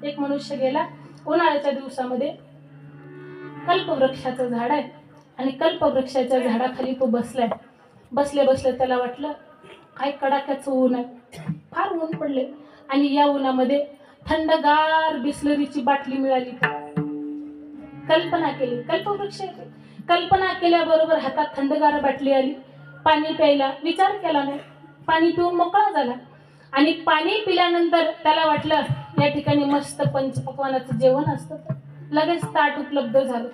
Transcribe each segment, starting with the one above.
एक मनुष्य गेला उन्हाळ्याच्या दिवसामध्ये, कल्पवृक्षाचं झाड आहे आणि कल्पवृक्षाच्या झाडाखाली तो बसलाय. बसले त्याला वाटलं काय कडाक्याचं ऊन आहे, फार ऊन पडले आणि या उन्हामध्ये थंडगार बिस्लरीची बाटली मिळाली. कल्पना केली, कल्पवृक्ष कल्पना केल्याबरोबर हातात थंडगार बाटली आली. पाणी प्यायला विचार केला नाही, पाणी पिऊन मोकळा झाला आणि पाणी पिल्यानंतर त्याला वाटलं या ठिकाणी मस्त पंचपक्वानाचं जेवण असतं. लगेच ताट उपलब्ध झालं,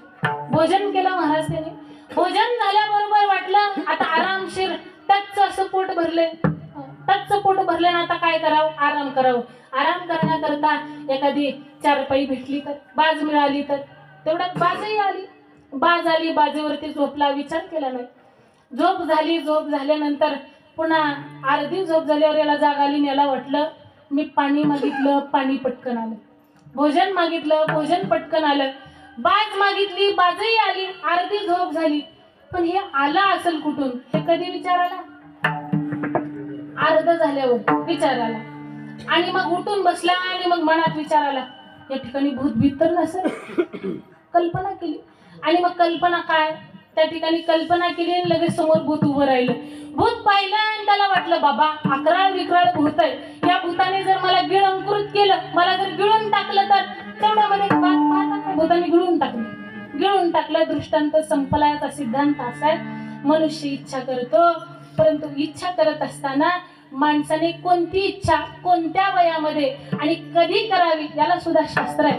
भोजन केलं महाराज त्यांनी. भोजन झाल्याबरोबर वाटलं आता आरामशीर टच्च असं पोट भरले, टच्च पोट भरले ना आता काय करावं, आराम करावं. आराम करण्याकरता एखादी चारपाई भेटली तर, बाज मिळाली तर, तेवढ्यात बाजही आली. बाज आली, बाजेवरती झोपला, विचार केला नाही. झोप झाली, झोप झाल्यानंतर पुन्हा अर्धी झोप झाल्यावर याला जाग आली. याला वाटलं मी पाणी मागितलं, पाणी पटकन आलं. भोजन मागितलं, भोजन पटकन आलं. बाज मागितली, बाजही आली. अर्धी झोप झाली, पण हे आला असेल कुठून हे कधी विचार आला? अर्ध झाल्यावर विचार आला आणि मग उठून बसला आणि मग मनात विचार आला या ठिकाणी भूत भीत तर नसेल. कल्पना केली आणि मग कल्पना काय, त्या ठिकाणी कल्पना केली आणि लगेच समोर भूत उभं राहिलं. भूत पाहिलं आणि त्याला वाटलं बाबा अकराळ विकराळ भूत आहे, या भूताने जर मला गिळंकृत केलं, मला जर गिळून टाकलं तर तेवढ्यामध्ये भूताने गिळून टाकलं. दृष्टांत संपलायचा सिद्धांत असा आहे, मनुष्य इच्छा करतो, परंतु इच्छा करत असताना माणसाने कोणती इच्छा कोणत्या वयामध्ये आणि कधी करावी याला सुद्धा शास्त्र आहे.